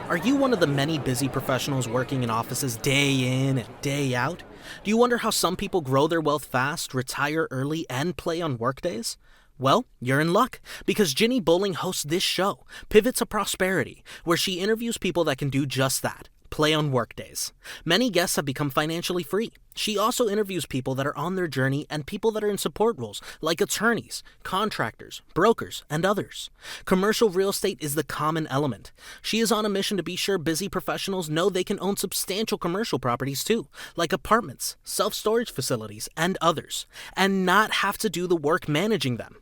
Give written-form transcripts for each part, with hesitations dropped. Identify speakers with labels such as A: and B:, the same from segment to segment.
A: Are you one of the many busy professionals working in offices day in and day out? Do you wonder how some people grow their wealth fast, retire early, and play on workdays? Well, you're in luck, because Ginny Bowling hosts this show, Pivot to Prosperity, where she interviews people that can do just that. Play on workdays. Many guests have become financially free. She also interviews people that are on their journey and people that are in support roles, like attorneys, contractors, brokers, and others. Commercial real estate is the common element. She is on a mission to be sure busy professionals know they can own substantial commercial properties too, like apartments, self-storage facilities, and others, and not have to do the work managing them.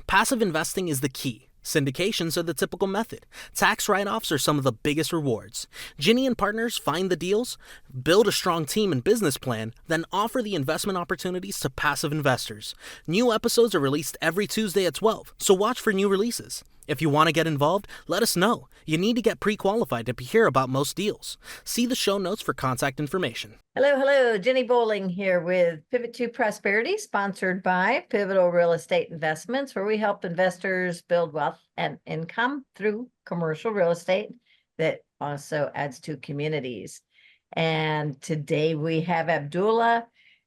A: Passive investing is the key. Syndications are the typical method. Tax write-offs are some of the biggest rewards. Ginny and partners find the deals, build a strong team and business plan, then offer the investment opportunities to passive investors. New episodes are released every Tuesday at 12, so watch for new releases. If you want to get involved, let us know. You need to get pre-qualified to hear about most deals. See the show notes for contact information.
B: Hello. Jenny Bowling here with Pivot to Prosperity, sponsored by Pivotal Real Estate Investments, where we help investors build wealth and income through commercial real estate that also adds to communities. And today we have Abdullah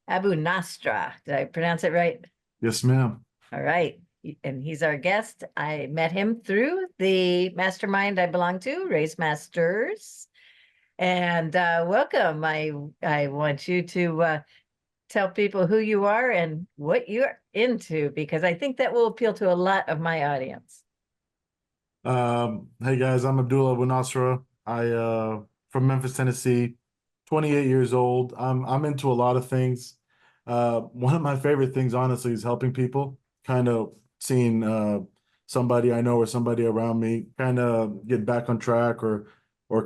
B: Abunasra. Did I pronounce it right?
C: Yes, ma'am.
B: All right. And he's our guest. I met him through the mastermind I belong to, Raise Masters. And welcome. I want you to tell people who you are and what you're into, because I think that will appeal to a lot of my audience.
C: Hey guys, I'm Abdullah Abunasra. I from Memphis, Tennessee, 28 years old. I'm into a lot of things. One of my favorite things, honestly, is helping people. Kind of seeing somebody I know or somebody around me kind of get back on track or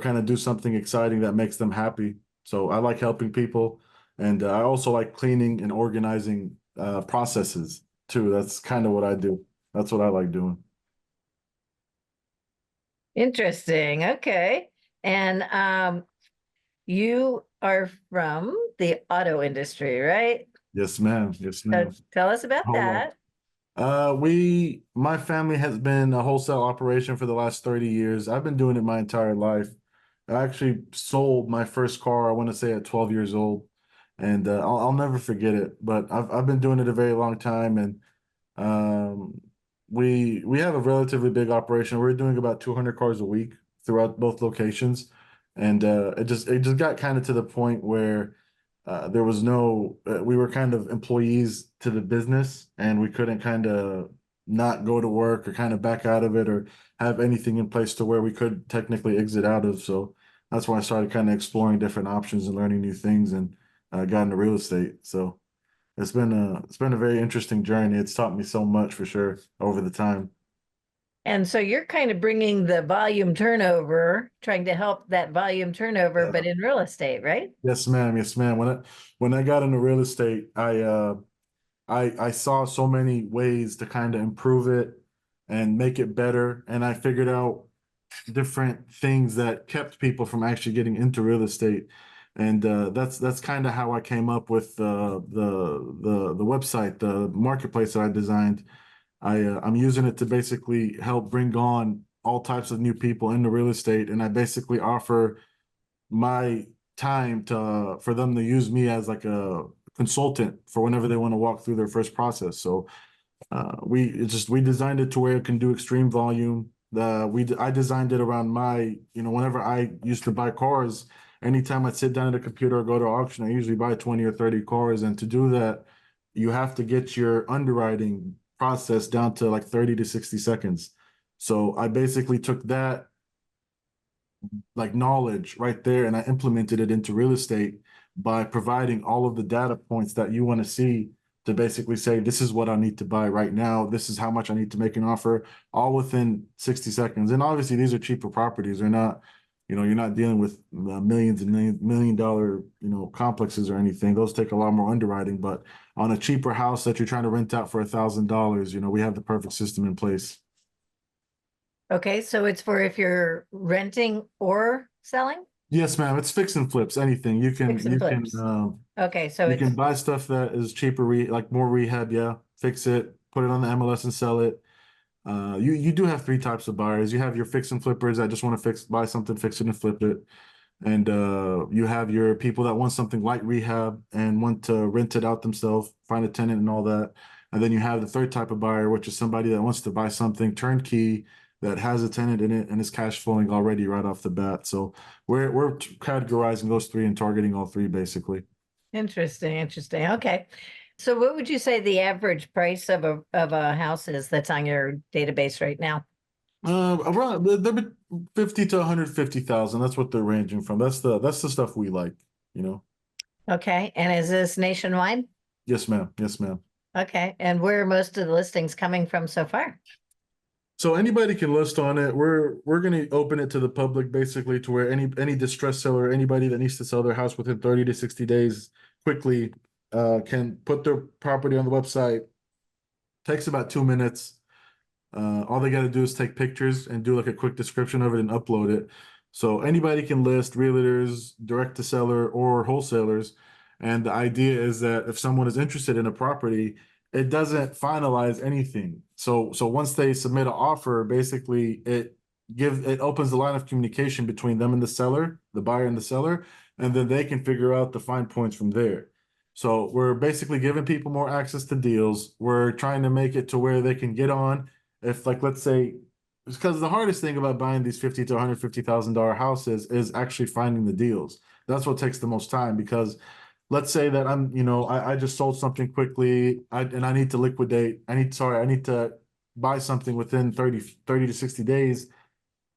C: kind of do something exciting that makes them happy. So I like helping people, and I also like cleaning and organizing processes too. That's kind of what I do. That's what I like doing.
B: Interesting. Okay. And you are from the auto industry, right?
C: Yes, ma'am. Yes, ma'am.
B: So tell us about that.
C: My family has been a wholesale operation for the last 30 years. I've been doing it my entire life. I actually sold my first car, I want to say at 12 years old, and I'll never forget it. But I've been doing it a very long time, and um, we have a relatively big operation. We're doing about 200 cars a week throughout both locations, and it just got kind of to the point where there was no we were kind of employees to the business, and we couldn't kind of not go to work or kind of back out of it or have anything in place to where we could technically exit out of. So that's why I started kind of exploring different options and learning new things, and got into real estate. So it's been a very interesting journey. It's taught me so much for sure over the time.
B: And so you're kind of bringing the volume turnover, trying to help that volume turnover,
C: Yeah.
B: but in real estate, right?
C: Yes, ma'am. Yes, ma'am. When I got into real estate, I saw so many ways to kind of improve it and make it better, and I figured out different things that kept people from actually getting into real estate. And that's kind of how I came up with the website, the marketplace that I designed. I'm using it to basically help bring on all types of new people into real estate, and I basically offer my time to for them to use me as like a consultant for whenever they want to walk through their first process. So we designed it to where it can do extreme volume. I designed it around whenever I used to buy cars, anytime I'd sit down at a computer or go to auction, I usually buy 20 or 30 cars. And to do that, you have to get your underwriting process down to like 30 to 60 seconds. So I basically took that like knowledge right there and I implemented it into real estate by providing all of the data points that you want to see to basically say, this is what I need to buy right now. This is how much I need to make an offer, all within 60 seconds. And obviously these are cheaper properties. They're not, you're not dealing with millions and million dollar, complexes or anything. Those take a lot more underwriting, but on a cheaper house that you're trying to rent out for $1,000, we have the perfect system in place.
B: Okay, so it's for if you're renting or selling?
C: Yes, ma'am. It's fix and flips, anything. You can,
B: Fix and
C: you can,
B: flips. Okay, so
C: you
B: it's
C: can buy stuff that is cheaper, like more rehab, yeah, fix it, put it on the MLS and sell it. You do have three types of buyers. You have your fix and flippers that just want to buy something, fix it and flip it. And you have your people that want something like rehab and want to rent it out themselves, find a tenant and all that. And then you have the third type of buyer, which is somebody that wants to buy something turnkey that has a tenant in it and is cash flowing already right off the bat. So we're categorizing those three and targeting all three basically.
B: Interesting, interesting. Okay. So what would you say the average price of a house is that's on your database right now?
C: Around they're 50 to 150,000. That's what they're ranging from. That's the stuff we like, you know.
B: Okay. And is this nationwide?
C: Yes, ma'am. Yes, ma'am.
B: Okay. And where are most of the listings coming from so far?
C: So anybody can list on it. We're gonna open it to the public basically to where any distressed seller, anybody that needs to sell their house within 30 to 60 days quickly can put their property on the website. Takes about 2 minutes. All they got to do is take pictures and do like a quick description of it and upload it. So anybody can list, realtors, direct to seller, or wholesalers. And the idea is that if someone is interested in a property, it doesn't finalize anything. So once they submit an offer, basically it opens the line of communication between them and the seller, the buyer and the seller, and then they can figure out the fine points from there. So we're basically giving people more access to deals. We're trying to make it to where they can get on if, like, let's say, because the hardest thing about buying these $50,000 to $150,000 houses is actually finding the deals. That's what takes the most time because let's say that I just sold something quickly and I need to liquidate. I need to buy something within 30 to 60 days.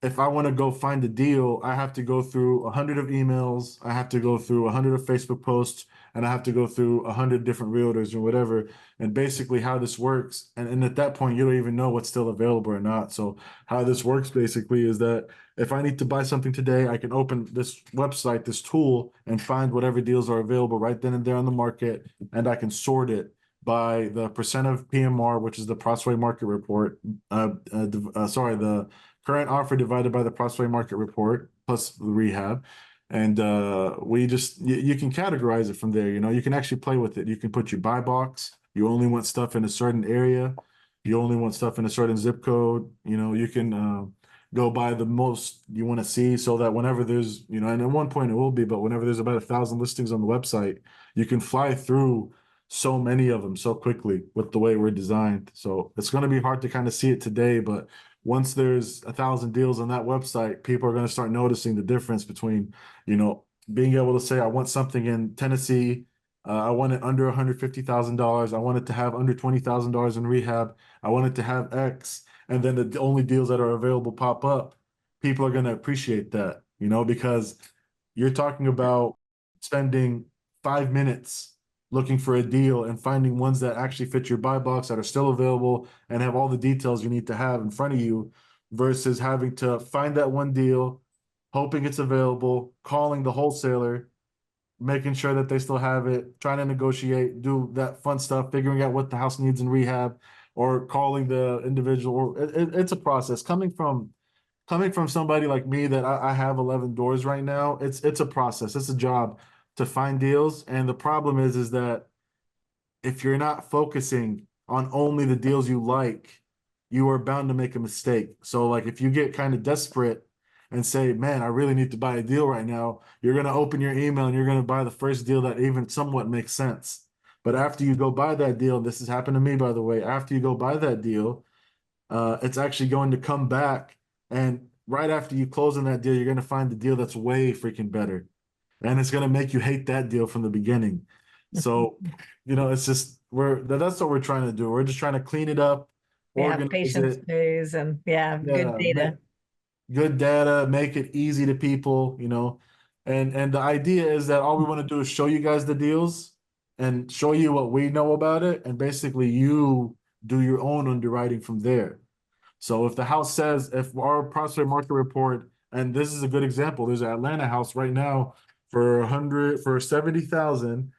C: If I want to go find a deal, I have to go through 100 of emails, I have to go through 100 of Facebook posts, and I have to go through 100 different realtors or whatever. And basically how this works, and at that point, you don't even know what's still available or not. So how this works basically is that if I need to buy something today, I can open this website, this tool, and find whatever deals are available right then and there on the market, and I can sort it by the percent of PMR, which is the Prospect Market Report. The current offer divided by the Prospect Market Report plus the rehab. And you can categorize it from there. You can actually play with it. You can put your buy box. You only want stuff in a certain area. You only want stuff in a certain zip code. You can go by the most you want to see so that whenever there's, and at one point it will be, but whenever there's about 1,000 listings on the website, you can fly through so many of them so quickly with the way we're designed. So it's going to be hard to kind of see it today, but once there's 1,000 deals on that website, people are going to start noticing the difference between, being able to say, I want something in Tennessee. I want it under $150,000. I want it to have under $20,000 in rehab. I want it to have X. And then the only deals that are available pop up. People are going to appreciate that, because you're talking about spending 5 minutes looking for a deal and finding ones that actually fit your buy box that are still available and have all the details you need to have in front of you versus having to find that one deal, hoping it's available, calling the wholesaler, making sure that they still have it, trying to negotiate, do that fun stuff, figuring out what the house needs in rehab, or calling the individual. It's a process coming from somebody like me that I have 11 doors right now. It's a process. It's a job to find deals. And the problem is that if you're not focusing on only the deals you like, you are bound to make a mistake. So like if you get kind of desperate and say, man, I really need to buy a deal right now, you're going to open your email and you're going to buy the first deal that even somewhat makes sense. But after you go buy that deal, this has happened to me, by the way, after you go buy that deal, it's actually going to come back. And right after you close on that deal, you're going to find the deal that's way freaking better. And it's going to make you hate that deal from the beginning. So, it's just that's what we're trying to do. We're just trying to clean it up,
B: Yeah,
C: organize
B: patience
C: it.
B: phase and good data.
C: Good data, make it easy to people, and the idea is that all we want to do is show you guys the deals and show you what we know about it, and basically you do your own underwriting from there. So if the house says, if our prospect market report, and this is a good example, there's an Atlanta house right now for 70,000.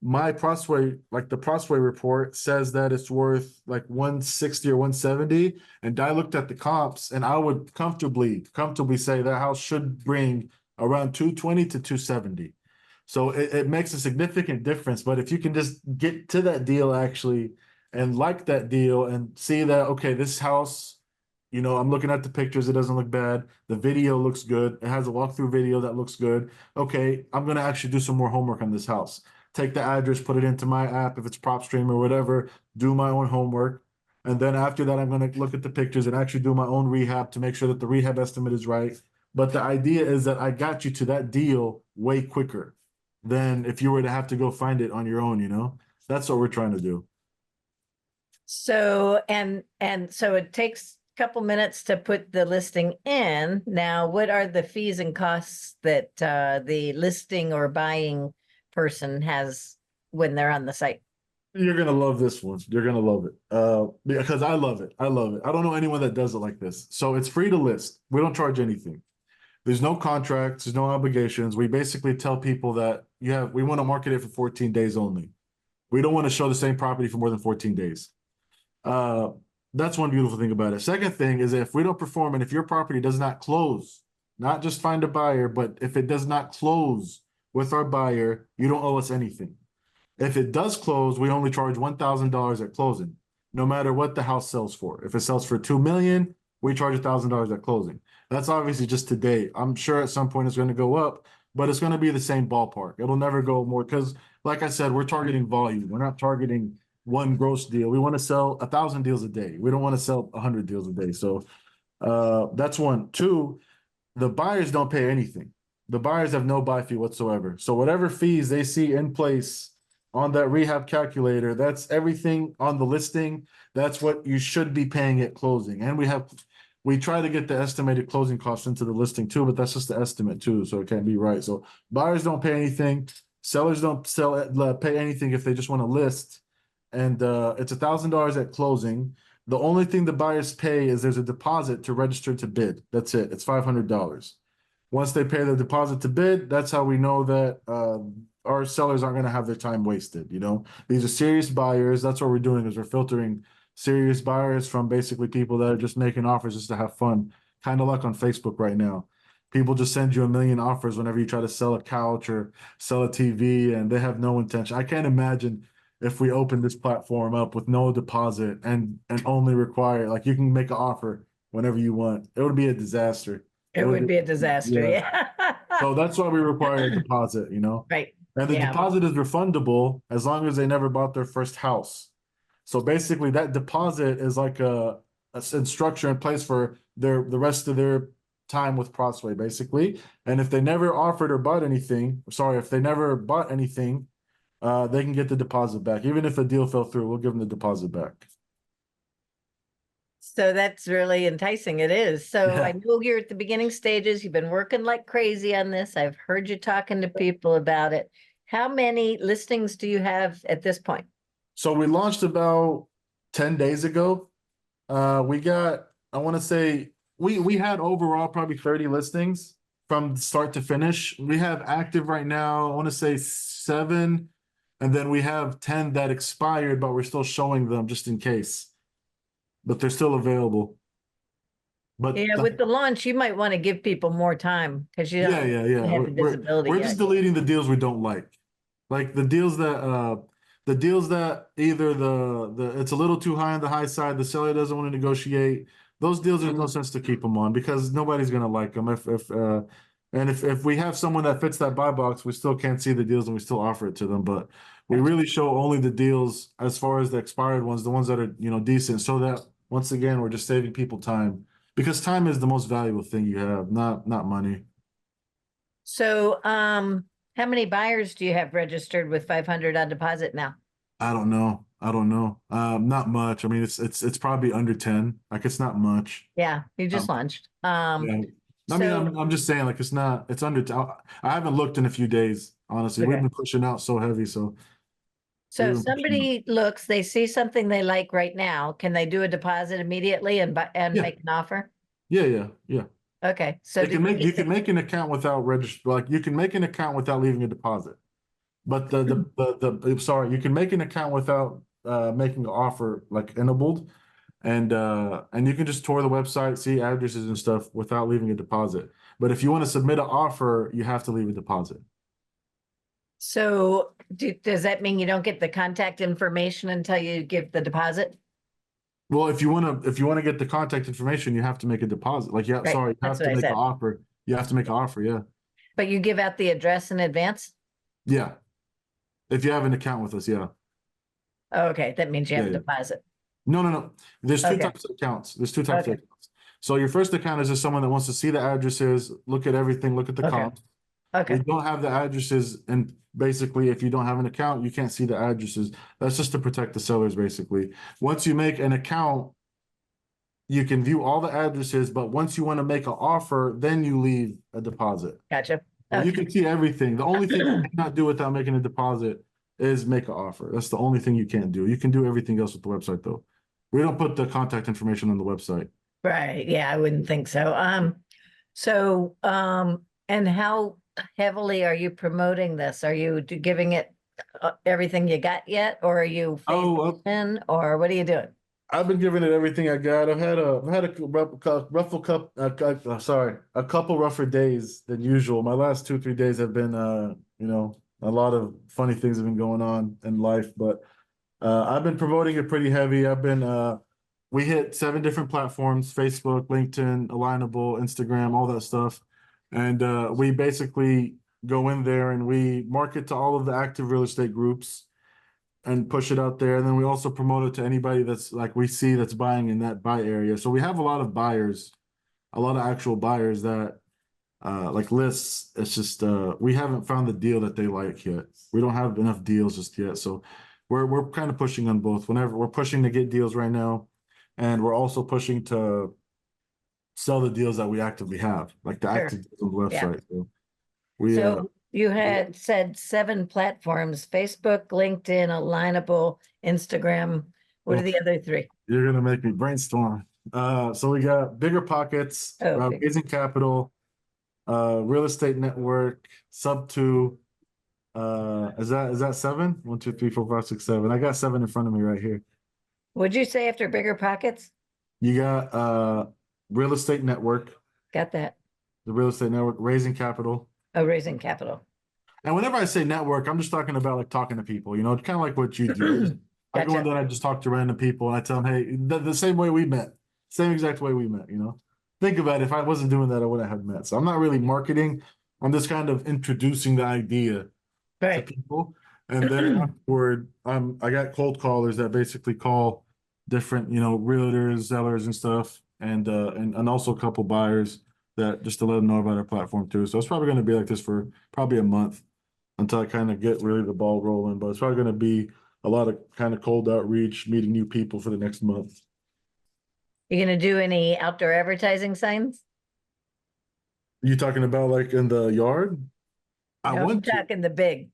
C: My prospect, like the prospect report says that it's worth like 160 or 170. And I looked at the comps and I would comfortably say that house should bring around 220 to 270. So it makes a significant difference. But if you can just get to that deal actually and like that deal and see that, okay, this house You know, I'm looking at the pictures. It doesn't look bad. The video looks good. It has a walkthrough video that looks good. Okay, I'm gonna actually do some more homework on this house. Take the address, put it into my app if it's PropStream or whatever. Do my own homework, and then after that, I'm gonna look at the pictures and actually do my own rehab to make sure that the rehab estimate is right. But the idea is that I got you to that deal way quicker than if you were to have to go find it on your own. You know, that's what we're trying to do.
B: So, and so it takes a couple minutes to put the listing in. Now, what are the fees and costs that the listing or buying person has when they're on the site?
C: You're gonna love this one. You're gonna love it. Because I love it. I love it. I don't know anyone that does it like this. So it's free to list. We don't charge anything. There's no contracts, there's no obligations. We basically tell people that we want to market it for 14 days only. We don't want to show the same property for more than 14 days. Uh, that's one beautiful thing about it. Second thing is if we don't perform and if your property does not close, not just find a buyer, but if it does not close with our buyer, you don't owe us anything. If it does close, we only charge $1,000 at closing, no matter what the house sells for. If it sells for $2 million, we charge $1,000 at closing. That's obviously just today. I'm sure at some point it's going to go up, but it's going to be the same ballpark. It'll never go more because, like I said, we're targeting volume. We're not targeting one gross deal. We want to sell 1,000 deals a day. We don't want to sell 100 deals a day. So that's one. Two, the buyers don't pay anything. The buyers have no buy fee whatsoever. So whatever fees they see in place on that rehab calculator, that's everything on the listing. That's what you should be paying at closing. And we try to get the estimated closing costs into the listing too, but that's just the estimate too, so it can't be right. So buyers don't pay anything, sellers don't pay anything if they just want to list, and it's $1,000 at closing. The only thing the buyers pay is there's a deposit to register to bid. That's it. It's $500. Once they pay the deposit to bid, that's how we know that our sellers aren't going to have their time wasted. You know, these are serious buyers. That's what we're doing is we're filtering serious buyers from basically people that are just making offers just to have fun, kind of like on Facebook right now. People just send you a million offers whenever you try to sell a couch or sell a TV, and they have no intention. I can't imagine if we open this platform up with no deposit and only require, like, you can make an offer whenever you want. It would be a disaster.
B: It would be a disaster, yeah.
C: So that's why we require a deposit, you know?
B: Right.
C: And the
B: Yeah.
C: deposit is refundable as long as they never bought their first house. So basically that deposit is like a structure in place for the rest of their time with Crossway, basically. And if they never offered or bought anything, if they never bought anything, they can get the deposit back. Even if a deal fell through, we'll give them the deposit back.
B: So that's really enticing. It is. So
C: Yeah.
B: I know you're at the beginning stages. You've been working like crazy on this. I've heard you talking to people about it. How many listings do you have at this point?
C: So we launched about 10 days ago. We got, I want to say, we had overall probably 30 listings from start to finish. We have active right now, I want to say 7, and then we have 10 that expired, but we're still showing them just in case. But they're still available. But
B: Yeah, with the launch, you might want to give people more time because you don't have the visibility
C: we're
B: yet.
C: just deleting the deals we don't like the deals that either it's a little too high on the high side, the seller doesn't want to negotiate. Those deals, there's no sense to keep them on because nobody's gonna like them. If we have someone that fits that buy box, we still can't see the deals and we still offer it to them. But we really show only the deals as far as the expired ones, the ones that are, you know, decent, so that once again we're just saving people time because time is the most valuable thing you have, not money.
B: So, how many buyers do you have registered with 500 on deposit now?
C: I don't know. Not much. I mean, it's probably under 10. Like it's not much.
B: Yeah, you just launched.
C: Yeah. I mean, I'm just saying, like it's under 10. I haven't looked in a few days, honestly. We've
B: Okay.
C: been pushing out so heavy, so.
B: So
C: we've
B: if
C: been pushing
B: somebody looks, they see something they like right now, can they do a deposit immediately and
C: Yeah.
B: make an offer?
C: Yeah.
B: Okay, so
C: You can make an account without you can make an account without leaving a deposit. But you can make an account without making an offer like enabled, and you can just tour the website, see addresses and stuff without leaving a deposit. But if you want to submit an offer, you have to leave a deposit.
B: So does that mean you don't get the contact information until you give the deposit?
C: Well, if you wanna get the contact information, you have to make a deposit. Like, yeah,
B: Right,
C: sorry, you
B: that's
C: have to
B: what I
C: make an
B: said.
C: offer. You have to make an offer, yeah.
B: But you give out the address in advance?
C: Yeah. If you have an account with us, yeah.
B: Oh, okay, that means you have
C: Yeah,
B: a
C: yeah.
B: deposit.
C: No, no, no. There's two
B: Okay,
C: types of accounts. There's two types of
B: okay,
C: accounts. So your first account is just someone that wants to see the addresses, look at everything, look at the
B: okay,
C: comps. We
B: okay,
C: don't have the addresses, and basically, if you don't have an account, you can't see the addresses. That's just to protect the sellers, basically. Once you make an account, you can view all the addresses, but once you want to make an offer, then you leave a deposit.
B: gotcha.
C: Well, you
B: Okay,
C: can see everything. The only thing you cannot do without making a deposit is make an offer. That's the only thing you can't do. You can do everything else with the website, though. We don't put the contact information on the website.
B: right, yeah, I wouldn't think so. And how heavily are you promoting this? Are you giving it everything you got yet, or are you
C: Oh,
B: phasing in, or what are you doing?
C: I've been giving it everything I got. A couple rougher days than usual. My last 2, 3 days have been, a lot of funny things have been going on in life, but I've been promoting it pretty heavy. We hit 7 different platforms: Facebook, LinkedIn, Alignable, Instagram, all that stuff. And we basically go in there and we market to all of the active real estate groups and push it out there. And then we also promote it to anybody that's like we see that's buying in that buy area. So we have a lot of buyers, a lot of actual buyers that like lists. It's just we haven't found the deal that they like yet. We don't have enough deals just yet. So we're kind of pushing on both. Whenever we're pushing to get deals right now, and we're also pushing to sell the deals that we actively have, like the
B: Sure.
C: active deals on the
B: Yeah.
C: website. So we
B: So you had said 7 platforms: Facebook, LinkedIn, Alignable, Instagram. What are the other 3?
C: you're gonna make me brainstorm. So we got Bigger Pockets,
B: Oh, big.
C: Raising Capital, Real Estate Network, Sub2. Is that 7? 1, 2, 3, 4, 5, 6, 7. I got 7 in front of me right here.
B: What'd you say after Bigger Pockets?
C: You got Real Estate Network,
B: Got that.
C: the Real Estate Network, Raising Capital.
B: Oh, raising capital.
C: And whenever I say network, I'm just talking about like talking to people, kind of like what you do. I go in
B: Gotcha.
C: there and I just talk to random people and I tell them, hey, the same way we met, same exact way we met. Think about it. If I wasn't doing that, I wouldn't have met. So I'm not really marketing. I'm just kind of introducing the idea to
B: Right.
C: people. And then afterward, I got cold callers that basically call different, realtors, sellers and stuff, and also a couple buyers that just to let them know about our platform too. So it's probably going to be like this for probably a month until I kind of get really the ball rolling. But it's probably going to be a lot of kind of cold outreach, meeting new people for the next month.
B: You gonna do any outdoor advertising signs?
C: You talking about like in the yard? I
B: No, I'm
C: want to.
B: talking the big.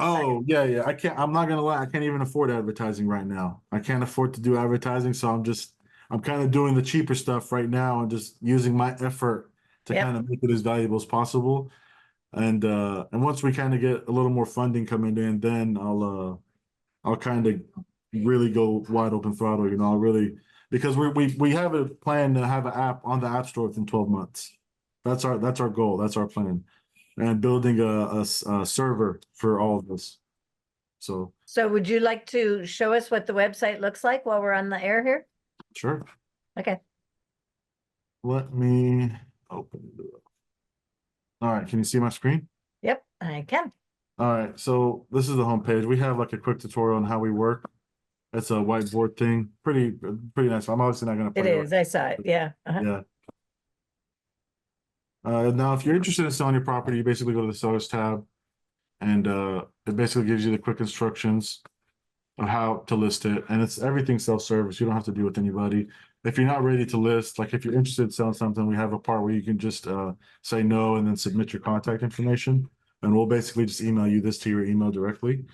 C: Oh, yeah, yeah. I'm not gonna lie, I can't even afford advertising right now. I can't afford to do advertising, so I'm kind of doing the cheaper stuff right now and just using my effort to
B: Yep.
C: kind of make it as valuable as possible. And once we kind of get a little more funding coming in, then I'll kind of really go wide open throttle, I'll really because we have a plan to have an app on the App Store within 12 months. That's our goal. That's our plan. And building a server for all of this. So
B: So would you like to show us what the website looks like while we're on the air here?
C: sure.
B: Okay.
C: Let me open it up. All right, can you see my screen?
B: Yep, I can.
C: All right, so this is the homepage. We have like a quick tutorial on how we work. It's a whiteboard thing. Pretty nice. I'm obviously not gonna
B: It
C: play
B: is. I saw it. Yeah.
C: Yeah. Now, if you're interested in selling your property, you basically go to the sellers tab, and it basically gives you the quick instructions of how to list it, and it's everything self-service. You don't have to deal with anybody. If you're not ready to list, like if you're interested in selling something, we have a part where you can just say no and then submit your contact information, and we'll basically just email you this to your email directly.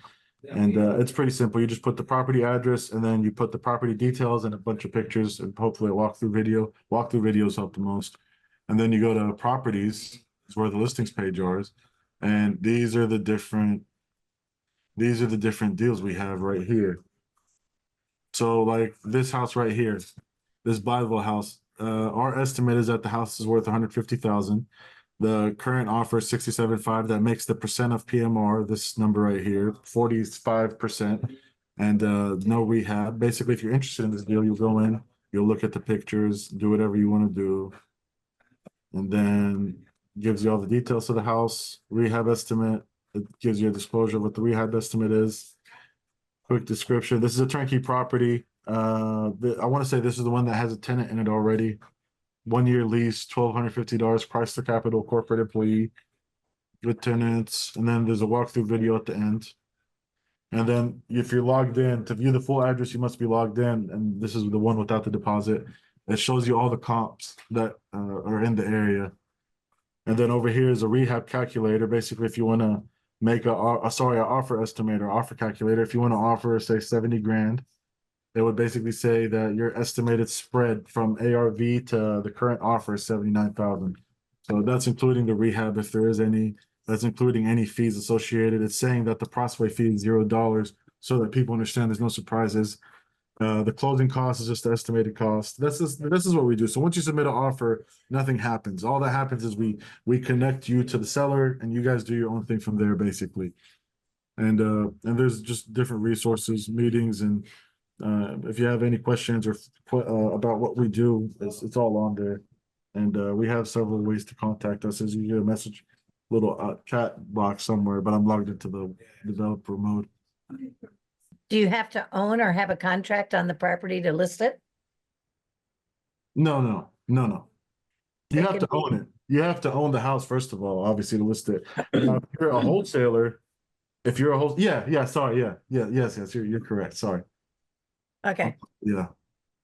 C: And it's pretty simple. You just put the property address and then you put the property details and a bunch of pictures and hopefully a walkthrough video. Walkthrough videos help the most. And then you go to properties, is where the listings page is. And these are the different deals we have right here. So like this house right here, this Blytheville house, our estimate is that the house is worth 150,000. The current offer is 67.5. That makes the percent of PMR, this number right here, 45%. and no rehab. Basically, if you're interested in this deal, you'll go in, you'll look at the pictures, do whatever you want to do, and then gives you all the details of the house, rehab estimate. It gives you a disclosure of what the rehab estimate is. Quick description. This is a turnkey property. I want to say this is the one that has a tenant in it already. 1 year lease, $1,250 price to capital, corporate employee with tenants. And then there's a walkthrough video at the end. And then if you're logged in to view the full address, you must be logged in. And this is the one without the deposit. It shows you all the comps that are in the area. And then over here is a rehab calculator. Basically, if you want to make an offer estimator, offer calculator, if you want to offer, say, 70 grand, it would basically say that your estimated spread from ARV to the current offer is 79,000. So that's including the rehab if there is any. That's including any fees associated. It's saying that the Prospway fee is $0 so that people understand there's no surprises. The closing cost is just the estimated cost. This is what we do. So once you submit an offer, nothing happens. All that happens is we connect you to the seller, and you guys do your own thing from there, basically. And there's just different resources, meetings, and if you have any questions or about what we do, it's all on there. And we have several ways to contact us. As you get a message, little chat box somewhere, but I'm logged into the developer mode.
B: Do you have to own or have a contract on the property to list it?
C: No. You
B: It
C: have
B: can
C: to
B: be-
C: own it. You have to own the house, first of all, obviously, to list it. Now, if you're a wholesaler, yes, you're correct. Sorry.
B: Okay,
C: Yeah,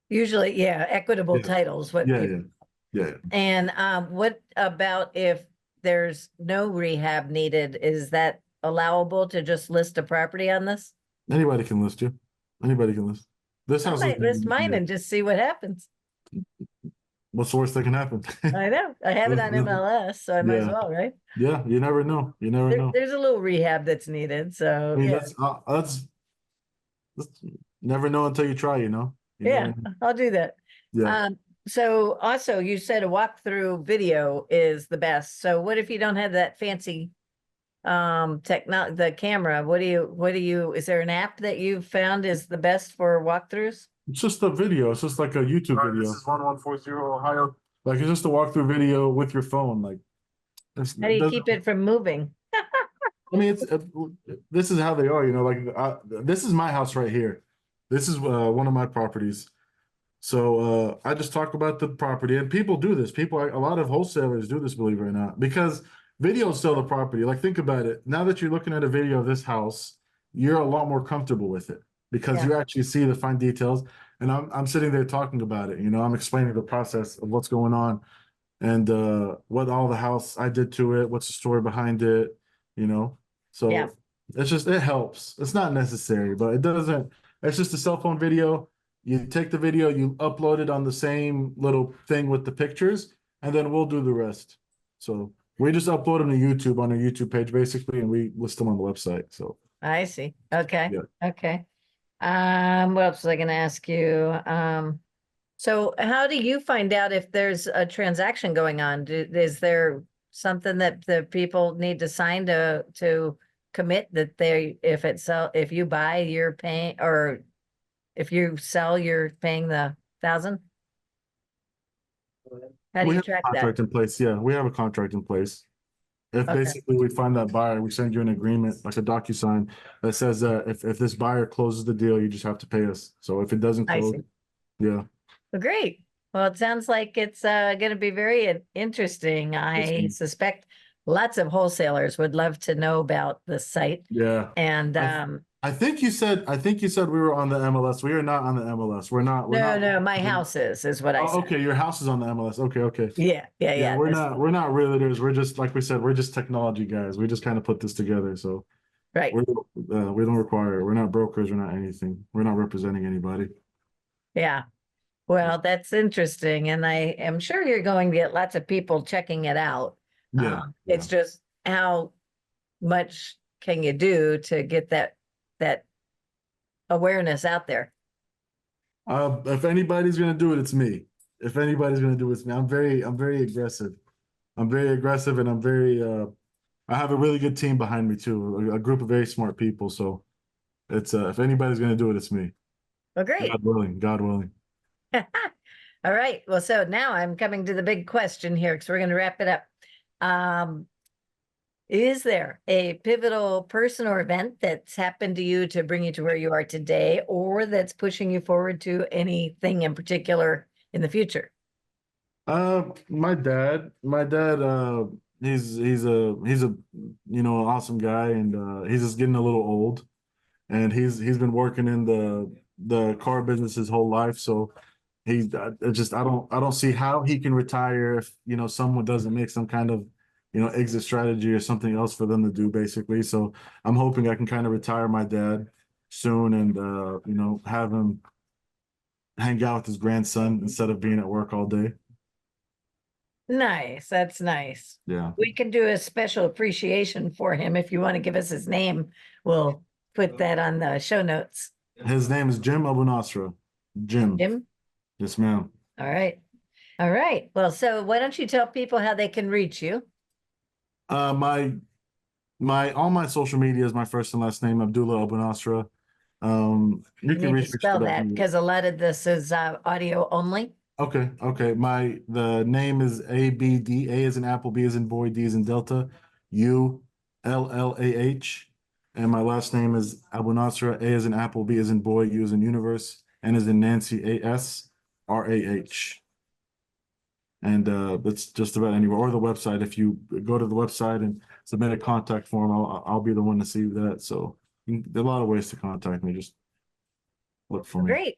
B: usually, yeah, equitable
C: Yeah.
B: titles, what people.
C: yeah.
B: And what about if there's no rehab needed? Is that allowable to just list a property on this?
C: Anybody can list you. Anybody can list. This
B: I
C: house
B: might list mine and just see what happens.
C: what's the worst that can happen?
B: I know, I have it on MLS, so I might as
C: Yeah.
B: well, right?
C: Yeah, you never know. You never know.
B: There's a little rehab that's needed, so,
C: I mean,
B: yeah,
C: that's never know until you try, you know? You
B: yeah,
C: never know.
B: I'll do that.
C: Yeah.
B: So also you said a walkthrough video is the best. So what if you don't have that fancy the camera? What do you, is there an app that you've found is the best for walkthroughs?
C: It's just a video. It's just like a YouTube video. This is 1140 Ohio. Like it's just a walkthrough video with your phone. Like
B: How do you keep it from moving?
C: I mean, this is how they are, you know. Like this is my house right here. This is one of my properties. So I just talk about the property, and people do this. A lot of wholesalers do this, believe it or not, because videos sell the property. Like think about it. Now that you're looking at a video of this house, you're a lot more comfortable with it because you actually see the fine details. And I'm sitting there talking about it. You know, I'm explaining the process of what's going on and what all the house I did to it, what's the story behind it, you know. So
B: Yeah.
C: it helps. It's not necessary, but it doesn't. It's just a cell phone video. You take the video, you upload it on the same little thing with the pictures, and then we'll do the rest. So we just upload them to YouTube on our YouTube page, basically, and we list them on the website. So
B: I see. Okay.
C: Yeah.
B: Okay. What else was I gonna ask you? So how do you find out if there's a transaction going on? Is there something that the people need to sign to commit that if you buy, you're paying, or if you sell, you're paying the 1,000? How do
C: we
B: you
C: have a
B: track that?
C: contract in place. Yeah, we have a contract in place. If
B: Okay.
C: basically we find that buyer, we send you an agreement, like a DocuSign, that says that if this buyer closes the deal, you just have to pay us. So if it doesn't
B: I
C: close,
B: see.
C: yeah.
B: Well, great. Well, it sounds like it's going to be very interesting. I
C: ma'am.
B: suspect lots of wholesalers would love to know about the site.
C: Yeah.
B: And
C: I think you said we were on the MLS. We are not on the MLS. We're not.
B: no, my house is what I
C: Oh,
B: said.
C: okay. Your house is on the MLS. Okay.
B: Yeah.
C: We're not realtors. We're just, like we said, we're just technology guys. We just kind of put this together. So
B: Right.
C: we don't require it. We're not brokers. We're not anything. We're not representing anybody.
B: Yeah. Well, that's interesting. And I am sure you're going to get lots of people checking it out.
C: Yeah.
B: It's just how much can you do to get that awareness out there?
C: If anybody's gonna do it, it's me. If anybody's gonna do it, it's me. I'm very aggressive. I'm very aggressive, and I have a really good team behind me too. A group of very smart people. So It's if anybody's gonna do it, it's me.
B: Well, great.
C: God willing, God willing.
B: All right. Well, so now I'm coming to the big question here because we're going to wrap it up. Is there a pivotal person or event that's happened to you to bring you to where you are today, or that's pushing you forward to anything in particular in the future?
C: My dad, he's a awesome guy, and he's just getting a little old, and he's been working in the car business his whole life, so I don't see how he can retire if someone doesn't make some kind of exit strategy or something else for them to do, basically. So I'm hoping I can kind of retire my dad soon, and have him hang out with his grandson instead of being at work all day.
B: Nice. That's nice.
C: Yeah.
B: We can do a special appreciation for him. If you want to give us his name, we'll put that on the show notes.
C: His name is Jim Abunasra. Jim.
B: Jim?
C: Yes, ma'am.
B: All right. All right. Well, so why don't you tell people how they can reach you?
C: My all my social media is my first and last name, Abdullah Abunasra. You
B: You
C: can
B: need to
C: reach me
B: spell
C: through
B: that because a lot of this is audio only.
C: Okay, okay. The name is ABD. A as in Apple, B as in boy, D as in Delta, ULLAH. And my last name is Abunasra. A as in Apple, B as in boy, U as in universe, N as in Nancy, ASRAH. And that's just about anywhere. Or the website. If you go to the website and submit a contact form, I'll be the one to see that. So there are a lot of ways to contact me. Just look for me.
B: Great.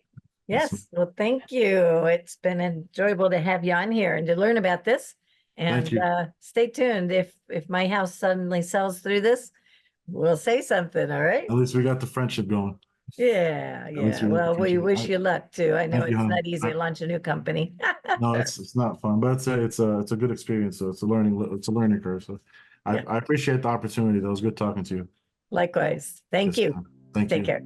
B: Yes. Well, thank you. It's been enjoyable to have you on here and to learn about this. And
C: Thank you.
B: stay tuned. If my house suddenly sells through this, we'll say something. All right.
C: At least we got the friendship going.
B: Yeah.
C: least
B: Yeah.
C: we got the
B: Well, we
C: friendship.
B: wish you luck too. I know
C: Thank you,
B: it's
C: hon.
B: not easy to launch a new company.
C: No, it's not fun, but it's a good experience. So it's a learning curve. So
B: Yeah.
C: I appreciate the opportunity. That was good talking to you.
B: Likewise. Thank
C: Yes,
B: you.
C: ma'am. Thank
B: Take
C: you.
B: care.